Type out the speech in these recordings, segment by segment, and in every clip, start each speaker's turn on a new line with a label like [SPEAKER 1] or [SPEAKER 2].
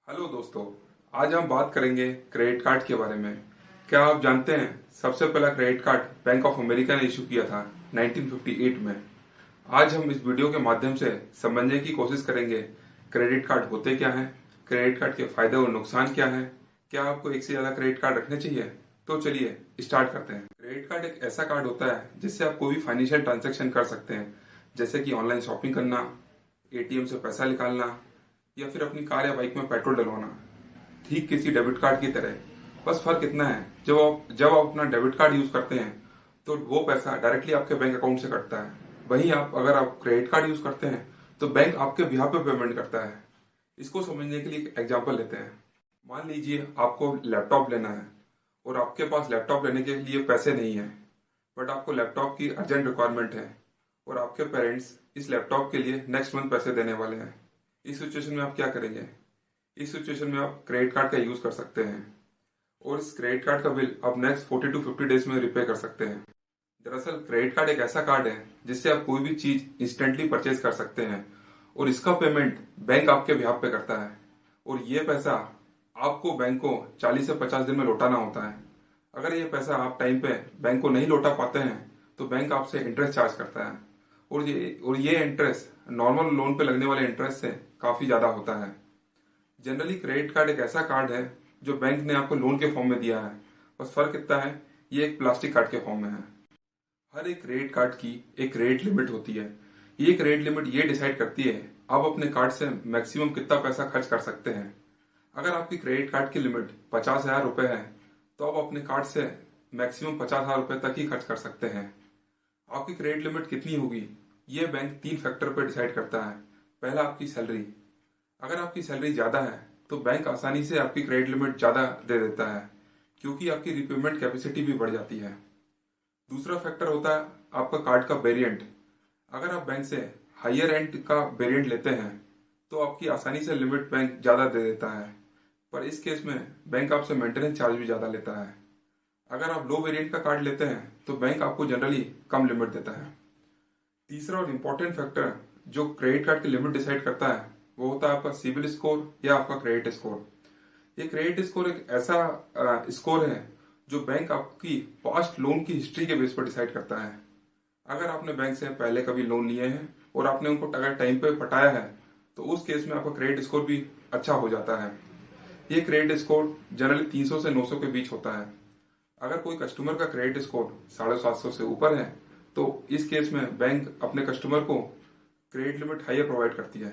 [SPEAKER 1] Hello दोस्तों। आज हम बात करेंगे क्रेडिट कार्ड के बारे में। क्या आप जानते हैं सबसे पहला credit card bank of America ने इशू किया था 1958 में। आज हम इस वीडियो के माध्यम से समझने की कोशिश करेंगे क्रेडिट कार्ड होते क्या हैं, क्रेडिट कार्ड के फायदे और नुकसान क्या हैं, क्या आपको एक से ज्यादा क्रेडिट कार्ड रखने चाहिए। तो चलिए स्टार्ट करते हैं। क्रेडिट कार्ड एक ऐसा कार्ड होता है जिससे आप कोई भी फाइनेंशियल ट्रांजेक्शन कर सकते हैं, जैसे कि ऑनलाइन शॉपिंग करना, एटीएम से पैसा निकालना या फिर अपनी कार या बाइक में पेट्रोल डलवाना, ठीक किसी डेबिट कार्ड की तरह। बस फर्क इतना है, जब आप अपना डेबिट कार्ड यूज करते हैं तो वो पैसा डायरेक्टली आपके बैंक अकाउंट से कटता है। वहीं अगर आप क्रेडिट कार्ड यूज करते हैं तो बैंक आपके बिहाफ पे पेमेंट करता है। इसको समझने के लिए एक एग्जांपल लेते हैं। मान लीजिए आपको लैपटॉप लेना है और आपके पास लैपटॉप लेने के लिए पैसे नहीं है, बट आपको लैपटॉप की अर्जेंट रिक्वायरमेंट है और आपके पेरेंट्स इस लैपटॉप के लिए नेक्स्ट मंथ पैसे देने वाले हैं। इस सिचुएशन में आप क्या करेंगे? इस सिचुएशन में आप क्रेडिट कार्ड का यूज कर सकते हैं और इस क्रेडिट कार्ड का बिल आप नेक्स्ट 40 to 50 डेज में रिपे कर सकते हैं। दरअसल क्रेडिट कार्ड एक ऐसा कार्ड है जिससे आप कोई भी चीज इंस्टेंटली परचेज कर सकते हैं और इसका पेमेंट बैंक आपके बिहाफ पे करता है और ये पैसा आपको बैंक को 40 से 50 दिन में लौटाना होता है। अगर ये पैसा आप टाइम पे बैंक को नहीं लौटा पाते हैं तो बैंक आपसे इंटरेस्ट चार्ज करता है और ये इंटरेस्ट नॉर्मल लोन पे लगने वाले इंटरेस्ट से काफी ज्यादा होता है। जनरली क्रेडिट कार्ड एक ऐसा कार्ड है जो बैंक ने आपको लोन के फॉर्म में दिया है, बस फर्क इतना है ये एक प्लास्टिक कार्ड के फॉर्म में है। हर एक क्रेडिट कार्ड की एक क्रेडिट लिमिट होती है। ये क्रेडिट लिमिट ये डिसाइड करती है आप अपने कार्ड से मैक्सिमम कितना पैसा खर्च कर सकते हैं। अगर आपकी क्रेडिट कार्ड की लिमिट 50,000 रुपए है तो आप अपने कार्ड से मैक्सिमम 50,000 रुपए तक ही खर्च कर सकते हैं। आपकी क्रेडिट लिमिट कितनी होगी ये बैंक 3 फैक्टर पर डिसाइड करता है। पहला, आपकी सैलरी। अगर आपकी सैलरी ज्यादा है तो बैंक आसानी से आपकी क्रेडिट लिमिट ज्यादा दे देता है क्योंकि आपकी रिपेमेंट कैपेसिटी भी बढ़ जाती है। दूसरा फैक्टर होता है आपका कार्ड का वेरिएंट। अगर आप बैंक से हायर एंड का वेरिएंट लेते हैं तो आपकी आसानी से लिमिट बैंक ज्यादा दे देता है, पर इस केस में बैंक आपसे मेंटेनेंस चार्ज भी ज्यादा लेता है। अगर आप लो वेरिएंट का कार्ड लेते हैं तो बैंक आपको जनरली कम लिमिट देता है। तीसरा और इम्पोर्टेंट फैक्टर जो क्रेडिट कार्ड की लिमिट डिसाइड करता है वो होता है आपका सिबिल स्कोर या आपका क्रेडिट स्कोर। ये क्रेडिट स्कोर एक ऐसा स्कोर है जो बैंक आपकी पास्ट लोन की हिस्ट्री के बेस पर डिसाइड करता है। अगर आपने बैंक से पहले कभी लोन लिए हैं और आपने उनको अगर टाइम पे पटाया है तो उस केस में आपका क्रेडिट स्कोर भी अच्छा हो जाता है। ये क्रेडिट स्कोर जनरली 300 से 900 के बीच होता है। अगर कोई कस्टमर का क्रेडिट स्कोर 750 से ऊपर है तो इस केस में बैंक अपने कस्टमर को क्रेडिट लिमिट हायर प्रोवाइड करती है।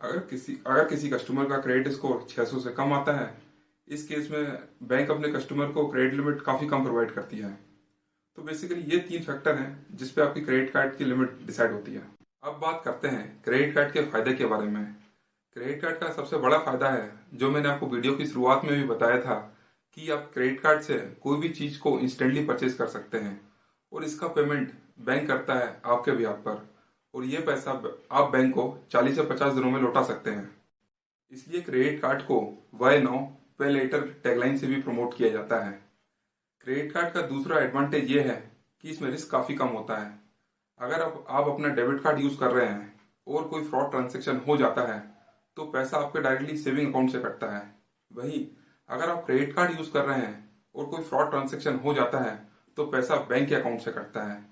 [SPEAKER 1] अगर किसी कस्टमर का क्रेडिट स्कोर 600 से कम आता है, इस केस में बैंक अपने कस्टमर को क्रेडिट लिमिट काफी कम प्रोवाइड करती है। तो बेसिकली ये 3 फैक्टर हैं जिसपे आपकी क्रेडिट कार्ड की लिमिट डिसाइड होती है। अब बात करते हैं क्रेडिट कार्ड के फायदे के बारे में। क्रेडिट कार्ड का सबसे बड़ा फायदा है जो मैंने आपको वीडियो की शुरुआत में भी बताया था कि आप क्रेडिट कार्ड से कोई भी चीज को इंस्टेंटली परचेज कर सकते हैं और इसका पेमेंट बैंक करता है आपके बिहाफ पर और ये पैसा आप बैंक को 40 से 50 दिनों में लौटा सकते हैं। इसलिए क्रेडिट कार्ड को व्हाई नाउ पे लेटर टैगलाइन से भी प्रमोट किया जाता है। क्रेडिट कार्ड का दूसरा एडवांटेज ये है कि इसमें रिस्क काफी कम होता है। अगर आप अपना डेबिट कार्ड यूज कर रहे हैं और कोई फ्रॉड ट्रांजेक्शन हो जाता है तो पैसा आपके डायरेक्टली सेविंग अकाउंट से कटता है। वहीं अगर आप क्रेडिट कार्ड यूज कर रहे हैं और कोई फ्रॉड ट्रांजेक्शन हो जाता है तो पैसा बैंक के अकाउंट से कटता है।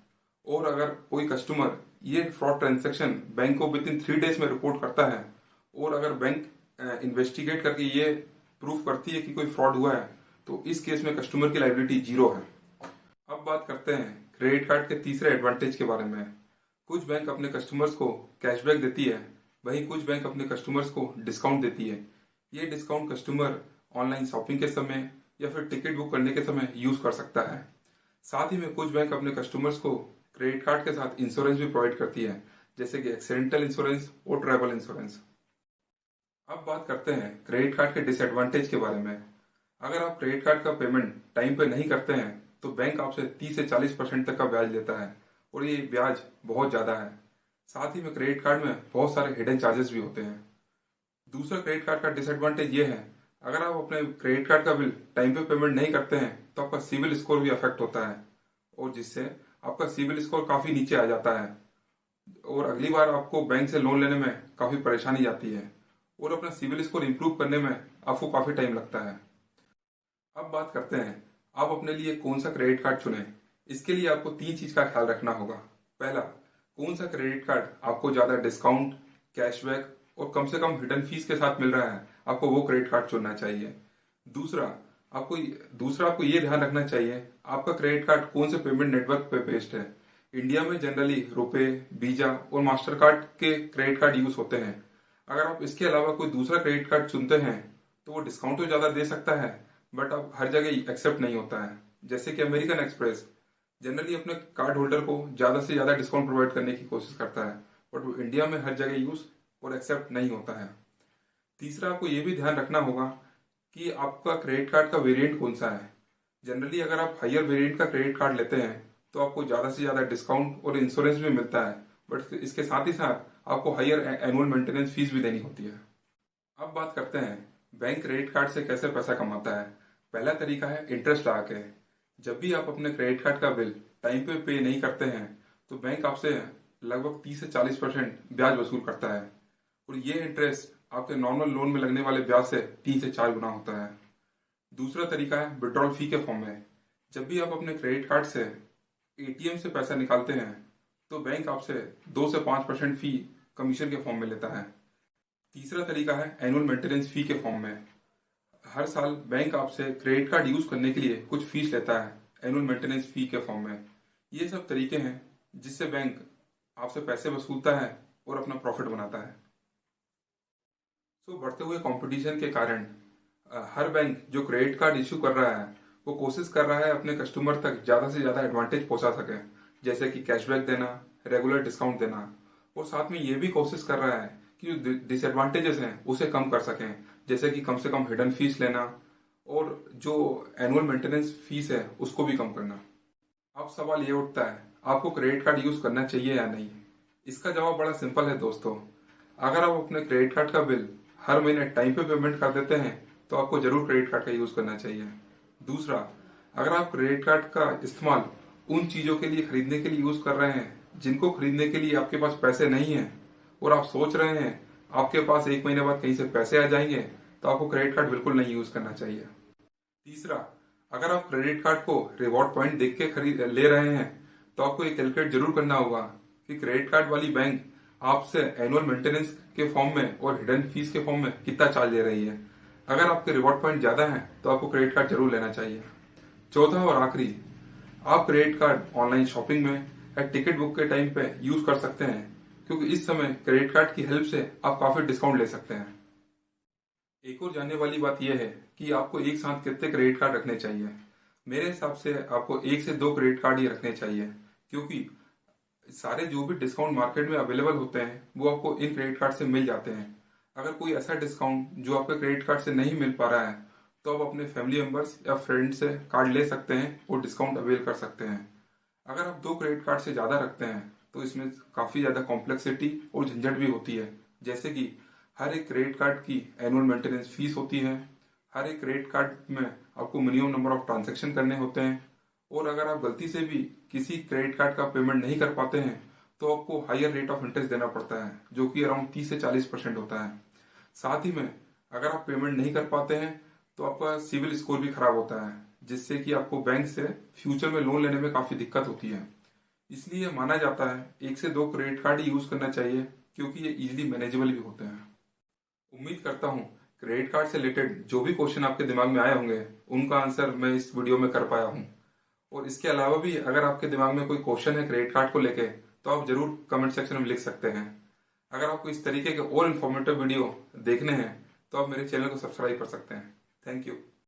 [SPEAKER 1] और अगर कोई कस्टमर ये फ्रॉड ट्रांजेक्शन बैंक को विद इन 3 डेज में रिपोर्ट करता है और अगर बैंक इन्वेस्टिगेट करके ये प्रूफ करती है कि कोई फ्रॉड हुआ है तो इस केस में कस्टमर की लायबिलिटी 0 है। अब बात करते हैं क्रेडिट कार्ड के तीसरे एडवांटेज के बारे में। कुछ बैंक अपने कस्टमर्स को कैशबैक देती है, वहीं कुछ बैंक अपने कस्टमर्स को डिस्काउंट देती है। ये डिस्काउंट कस्टमर ऑनलाइन शॉपिंग के समय या फिर टिकट बुक करने के समय यूज कर सकता है। साथ ही में कुछ बैंक अपने कस्टमर्स को क्रेडिट कार्ड के साथ इंश्योरेंस भी प्रोवाइड करती है, जैसे कि एक्सीडेंटल इंश्योरेंस और ट्रैवल इंश्योरेंस। अब बात करते हैं क्रेडिट कार्ड के डिसएडवांटेज के बारे में। अगर आप क्रेडिट कार्ड का पेमेंट टाइम पे नहीं करते हैं तो बैंक आपसे 30 से 40% तक का ब्याज लेता है और ये ब्याज बहुत ज्यादा है। साथ ही में क्रेडिट कार्ड में बहुत सारे हिडन चार्जेस भी होते हैं। दूसरा क्रेडिट कार्ड का डिसएडवांटेज ये है, अगर आप अपने क्रेडिट कार्ड का बिल टाइम पे पेमेंट नहीं करते हैं तो आपका सिविल स्कोर भी अफेक्ट होता है और जिससे आपका सिविल स्कोर काफी नीचे आ जाता है और अगली बार आपको बैंक से लोन लेने में काफी परेशानी आती है और अपना सिविल स्कोर इंप्रूव करने में आपको काफी टाइम लगता है। अब बात करते हैं आप अपने लिए कौन सा क्रेडिट कार्ड चुनें। इसके लिए आपको तीन चीज का ख्याल रखना होगा। पहला, कौन सा क्रेडिट कार्ड आपको ज्यादा डिस्काउंट, कैशबैक और कम से कम हिडन फीस के साथ मिल रहा है, आपको वो क्रेडिट कार्ड चुनना चाहिए। दूसरा आपको दूसरा आपको ये ध्यान रखना चाहिए आपका क्रेडिट कार्ड कौन से पेमेंट नेटवर्क पे बेस्ड है। इंडिया में जनरली रुपे, वीजा और मास्टर कार्ड के क्रेडिट कार्ड यूज होते हैं। अगर आप इसके अलावा कोई दूसरा क्रेडिट कार्ड चुनते हैं तो वो डिस्काउंट तो ज्यादा दे सकता है, बट अब हर जगह एक्सेप्ट नहीं होता है। जैसे कि अमेरिकन एक्सप्रेस जनरली अपने कार्ड होल्डर को ज्यादा से ज्यादा डिस्काउंट प्रोवाइड करने की कोशिश करता है, बट वो इंडिया में हर जगह यूज और एक्सेप्ट नहीं होता है। तीसरा आपको ये भी ध्यान रखना होगा कि आपका क्रेडिट कार्ड का वेरिएंट कौन सा है। जनरली अगर आप हायर वेरिएंट का क्रेडिट कार्ड लेते हैं तो आपको ज्यादा से ज्यादा डिस्काउंट और इंश्योरेंस भी मिलता है, बट इसके साथ ही साथ आपको हायर एनुअल मेंटेनेंस फीस भी देनी होती है। अब बात करते हैं बैंक क्रेडिट कार्ड से कैसे पैसा कमाता है। पहला तरीका है इंटरेस्ट लगा के। जब भी आप अपने क्रेडिट कार्ड का बिल टाइम पे नहीं करते हैं तो बैंक आपसे लगभग 30 से 40% ब्याज वसूल करता है, और ये इंटरेस्ट आपके नॉर्मल लोन में लगने वाले ब्याज से 3 से 4 गुना होता है। दूसरा तरीका है विड्रॉल फी के फॉर्म में। जब भी आप अपने क्रेडिट कार्ड से एटीएम से पैसा निकालते हैं तो बैंक आपसे 2 से 5% फी कमीशन के फॉर्म में लेता है। तीसरा तरीका है एनुअल मेंटेनेंस फी के फॉर्म में। हर साल बैंक आपसे क्रेडिट कार्ड यूज करने के लिए कुछ फीस लेता है एनुअल मेंटेनेंस फी के फॉर्म में। ये सब तरीके हैं जिससे बैंक आपसे पैसे वसूलता है और अपना प्रॉफिट बनाता है। तो बढ़ते हुए कंपटीशन के कारण हर बैंक जो क्रेडिट कार्ड इश्यू कर रहा है वो कोशिश कर रहा है अपने कस्टमर तक ज्यादा से ज्यादा एडवांटेज पहुंचा सके, जैसे कि कैशबैक देना, रेगुलर डिस्काउंट देना, और साथ में ये भी कोशिश कर रहा है कि जो डिसएडवांटेजेस हैं उसे कम कर सकें, जैसे कि कम से कम हिडन फीस लेना और जो एनुअल मेंटेनेंस फीस है उसको भी कम करना। अब सवाल ये उठता है आपको क्रेडिट कार्ड यूज करना चाहिए या नहीं। इसका जवाब बड़ा सिंपल है दोस्तों। अगर आप अपने क्रेडिट कार्ड का बिल हर महीने टाइम पे पेमेंट कर देते हैं तो आपको जरूर क्रेडिट कार्ड का यूज करना चाहिए। दूसरा, अगर आप क्रेडिट कार्ड का इस्तेमाल उन चीजों के लिए खरीदने के लिए यूज कर रहे हैं जिनको खरीदने के लिए आपके पास पैसे नहीं है, और आप सोच रहे हैं आपके पास 1 महीने बाद कहीं से पैसे आ जाएंगे, तो आपको क्रेडिट कार्ड बिल्कुल नहीं यूज करना चाहिए। तीसरा, अगर आप क्रेडिट कार्ड को रिवॉर्ड पॉइंट देख के खरीद ले रहे हैं तो आपको ये कैलकुलेट जरूर करना होगा कि क्रेडिट कार्ड वाली बैंक आपसे एनुअल मेंटेनेंस के फॉर्म में और हिडन फीस के फॉर्म में कितना चार्ज ले रही है। अगर आपके रिवॉर्ड पॉइंट ज्यादा है तो आपको क्रेडिट कार्ड जरूर लेना चाहिए। चौथा और आखिरी, आप क्रेडिट कार्ड ऑनलाइन शॉपिंग में या टिकट बुक के टाइम पे यूज कर सकते हैं, क्योंकि इस समय क्रेडिट कार्ड की हेल्प से आप काफी डिस्काउंट ले सकते हैं। एक और जानने वाली बात यह है कि आपको एक साथ कितने क्रेडिट कार्ड रखने चाहिए। मेरे हिसाब से आपको 1 से 2 क्रेडिट कार्ड ही रखने चाहिए, क्योंकि सारे जो भी डिस्काउंट मार्केट में अवेलेबल होते हैं वो आपको इन क्रेडिट कार्ड से मिल जाते हैं। अगर कोई ऐसा डिस्काउंट जो आपके क्रेडिट कार्ड से नहीं मिल पा रहा है तो आप अपने फैमिली मेंबर्स या फ्रेंड से कार्ड ले सकते हैं और डिस्काउंट अवेल कर सकते हैं। अगर आप 2 क्रेडिट कार्ड से ज्यादा रखते हैं तो इसमें काफी ज्यादा कॉम्प्लेक्सिटी और झंझट भी होती है, जैसे कि हर एक क्रेडिट कार्ड की एनुअल मेंटेनेंस फीस होती है, हर एक क्रेडिट कार्ड में आपको मिनिमम नंबर ऑफ ट्रांजेक्शन करने होते हैं, और अगर आप गलती से भी किसी क्रेडिट कार्ड का पेमेंट नहीं कर पाते हैं तो आपको हायर रेट ऑफ इंटरेस्ट देना पड़ता है, जो कि अराउंड 30 से 40% होता है। साथ ही में अगर आप पेमेंट नहीं कर पाते हैं तो आपका सिविल स्कोर भी खराब होता है, जिससे कि आपको बैंक से फ्यूचर में लोन लेने में काफी दिक्कत होती है। इसलिए माना जाता है 1 से 2 क्रेडिट कार्ड ही यूज करना चाहिए, क्योंकि ये इजिली मैनेजेबल भी होते हैं। उम्मीद करता हूँ क्रेडिट कार्ड से रिलेटेड जो भी क्वेश्चन आपके दिमाग में आए होंगे उनका आंसर मैं इस वीडियो में कर पाया हूँ। और इसके अलावा भी अगर आपके दिमाग में कोई क्वेश्चन है क्रेडिट कार्ड को लेके तो आप जरूर कमेंट सेक्शन में लिख सकते हैं। अगर आपको इस तरीके के और इन्फॉर्मेटिव वीडियो देखने हैं तो आप मेरे चैनल को सब्सक्राइब कर सकते हैं। Thank you.